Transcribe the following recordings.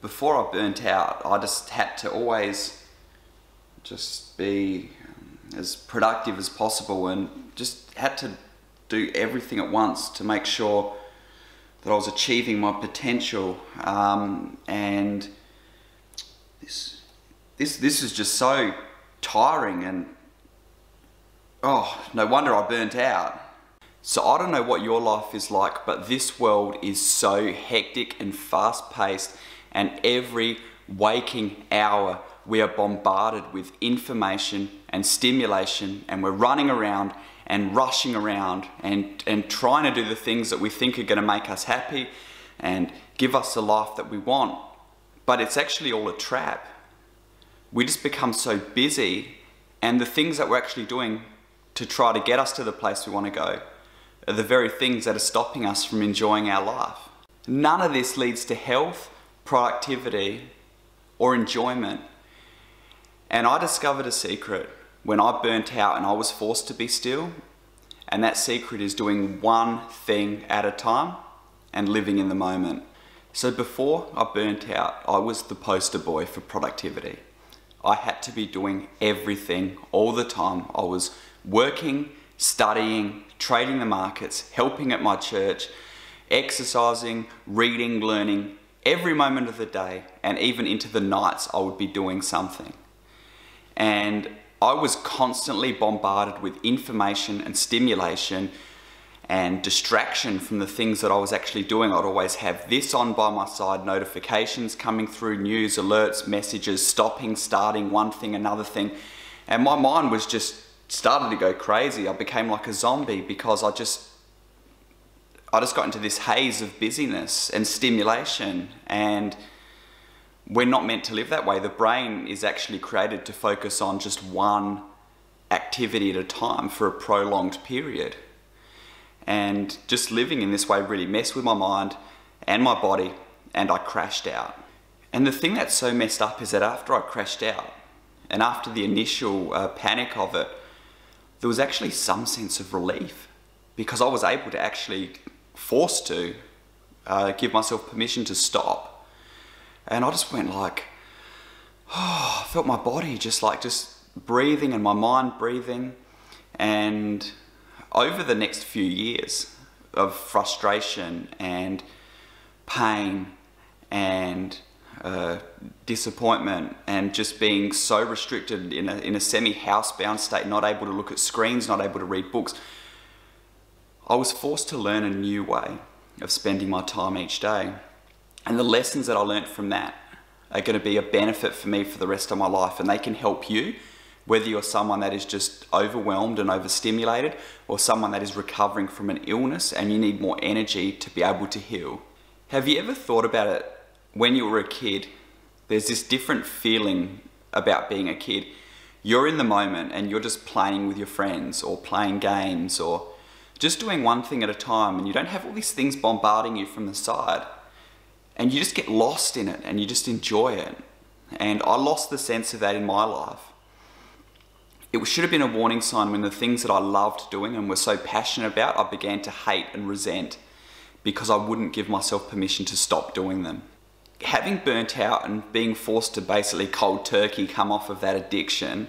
before I burnt out, I just had to always just be as productive as possible and just had to do everything at once to make sure that I was achieving my potential. And this is just so tiring, and oh, no wonder I burnt out. So I don't know what your life is like, but this world is so hectic and fast-paced, and every waking hour we are bombarded with information and stimulation, and we're running around and rushing around and trying to do the things that we think are going to make us happy and give us the life that we want. But it's actually all a trap. We just become so busy, and the things that we're actually doing to try to get us to the place we want to go are the very things that are stopping us from enjoying our life. None of this leads to health, productivity, or enjoyment. And I discovered a secret when I burnt out and I was forced to be still. And that secret is doing one thing at a time and living in the moment. So before I burnt out, I was the poster boy for productivity. I had to be doing everything all the time. I was working, studying, trading the markets, helping at my church, exercising, reading, learning, every moment of the day, and even into the nights I would be doing something. And I was constantly bombarded with information and stimulation and distraction from the things that I was actually doing. I'd always have this on by my side, notifications coming through, news, alerts, messages, stopping, starting, one thing, another thing. And my mind was just started to go crazy. I became like a zombie because I just got into this haze of busyness and stimulation, and we're not meant to live that way. The brain is actually created to focus on just one activity at a time for a prolonged period. And just living in this way really messed with my mind and my body, and I crashed out. And the thing that's so messed up is that after I crashed out, and after the initial panic of it, there was actually some sense of relief, because I was able to actually forced to give myself permission to stop. And I just went like, oh, I felt my body just breathing and my mind breathing. And over the next few years of frustration and pain and disappointment and just being so restricted in a semi-housebound state, not able to look at screens, not able to read books, I was forced to learn a new way of spending my time each day. And the lessons that I learned from that are going to be a benefit for me for the rest of my life, and they can help you, whether you're someone that is just overwhelmed and overstimulated, or someone that is recovering from an illness and you need more energy to be able to heal. Have you ever thought about it? When you were a kid, there's this different feeling about being a kid. You're in the moment and you're just playing with your friends or playing games or just doing one thing at a time, and you don't have all these things bombarding you from the side. And you just get lost in it and you just enjoy it. And I lost the sense of that in my life. It should have been a warning sign when the things that I loved doing and was so passionate about, I began to hate and resent because I wouldn't give myself permission to stop doing them. Having burnt out and being forced to basically cold turkey come off of that addiction,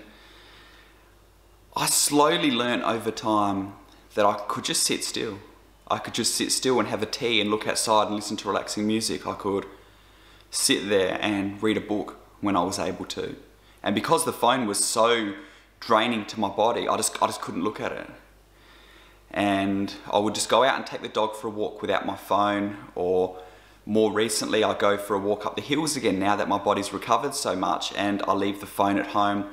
I slowly learned over time that I could just sit still. I could just sit still and have a tea and look outside and listen to relaxing music. I could sit there and read a book when I was able to. And because the phone was so draining to my body, I just couldn't look at it. And I would just go out and take the dog for a walk without my phone, or more recently I go for a walk up the hills again now that my body's recovered so much, and I leave the phone at home.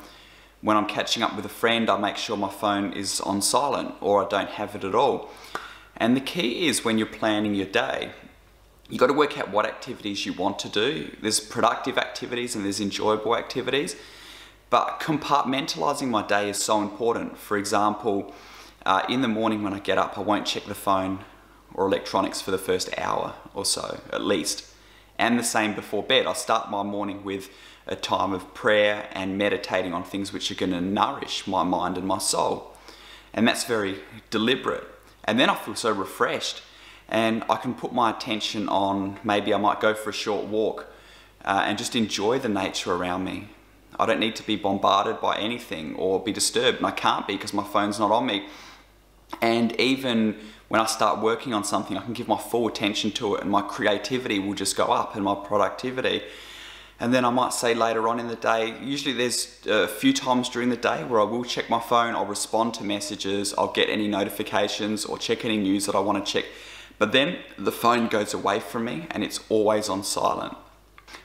When I'm catching up with a friend, I make sure my phone is on silent or I don't have it at all. And the key is when you're planning your day, you've got to work out what activities you want to do. There's productive activities and there's enjoyable activities, but compartmentalizing my day is so important. For example, in the morning when I get up, I won't check the phone or electronics for the first hour or so, at least. And the same before bed. I start my morning with a time of prayer and meditating on things which are going to nourish my mind and my soul. And that's very deliberate. And then I feel so refreshed, and I can put my attention on, maybe I might go for a short walk and just enjoy the nature around me. I don't need to be bombarded by anything or be disturbed, and I can't be because my phone's not on me. And even when I start working on something, I can give my full attention to it, and my creativity will just go up, and my productivity. And then I might say later on in the day, usually there's a few times during the day where I will check my phone, I'll respond to messages, I'll get any notifications or check any news that I want to check. But then the phone goes away from me and it's always on silent.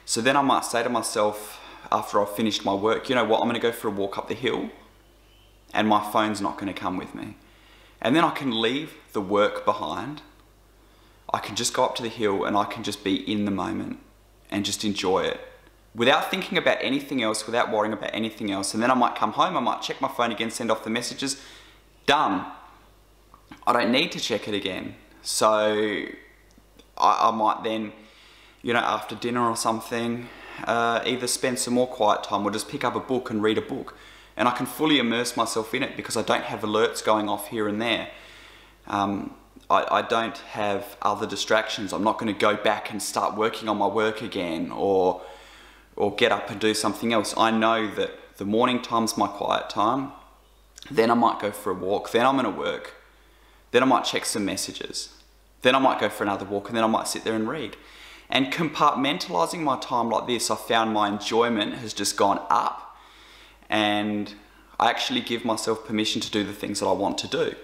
So then I might say to myself, after I've finished my work, you know what, I'm going to go for a walk up the hill and my phone's not going to come with me. And then I can leave the work behind. I can just go up to the hill and I can just be in the moment and just enjoy it without thinking about anything else, without worrying about anything else. And then I might come home, I might check my phone again, send off the messages, done. I don't need to check it again. So I might then, you know, after dinner or something, either spend some more quiet time or just pick up a book and read a book. And I can fully immerse myself in it because I don't have alerts going off here and there. I don't have other distractions. I'm not going to go back and start working on my work again or get up and do something else. I know that the morning time's my quiet time. Then I might go for a walk. Then I'm going to work. Then I might check some messages. Then I might go for another walk, and then I might sit there and read. And compartmentalizing my time like this, I found my enjoyment has just gone up, and I actually give myself permission to do the things that I want to do.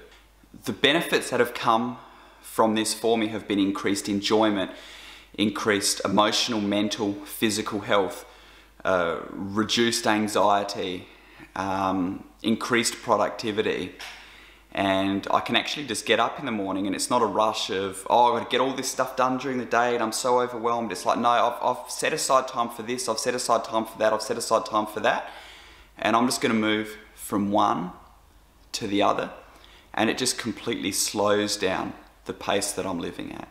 The benefits that have come from this for me have been increased enjoyment, increased emotional, mental, physical health, reduced anxiety, increased productivity. And I can actually just get up in the morning and it's not a rush of, oh, I've got to get all this stuff done during the day and I'm so overwhelmed. It's like, no, I've set aside time for this, I've set aside time for that, I've set aside time for that. And I'm just going to move from one to the other. And it just completely slows down the pace that I'm living at.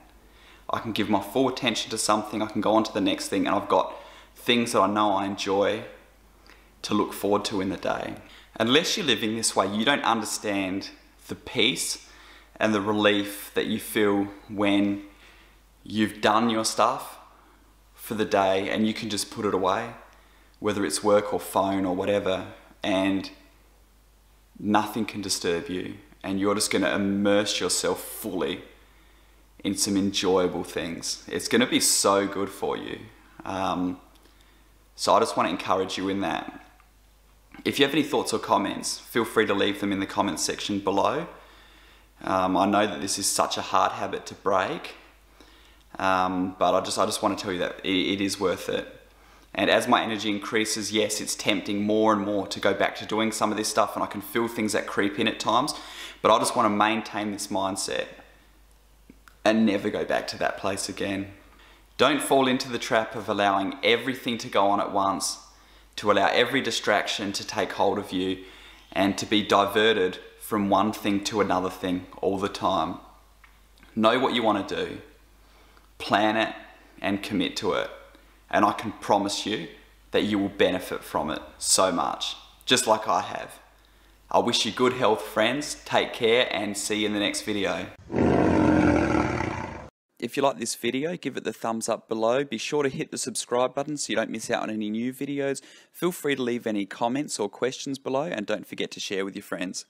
I can give my full attention to something, I can go on to the next thing, and I've got things that I know I enjoy to look forward to in the day. Unless you're living this way, you don't understand the peace and the relief that you feel when you've done your stuff for the day and you can just put it away, whether it's work or phone or whatever, and nothing can disturb you, and you're just going to immerse yourself fully in some enjoyable things. It's going to be so good for you. So I just want to encourage you in that. If you have any thoughts or comments, feel free to leave them in the comments section below. I know that this is such a hard habit to break, but I just want to tell you that it is worth it. And as my energy increases, yes, it's tempting more and more to go back to doing some of this stuff, and I can feel things that creep in at times, but I just want to maintain this mindset and never go back to that place again. Don't fall into the trap of allowing everything to go on at once, to allow every distraction to take hold of you and to be diverted from one thing to another thing all the time. Know what you want to do, plan it and commit to it, and I can promise you that you will benefit from it so much, just like I have. I wish you good health, friends. Take care and see you in the next video. If you like this video, give it the thumbs up below. Be sure to hit the subscribe button so you don't miss out on any new videos. Feel free to leave any comments or questions below, and don't forget to share with your friends.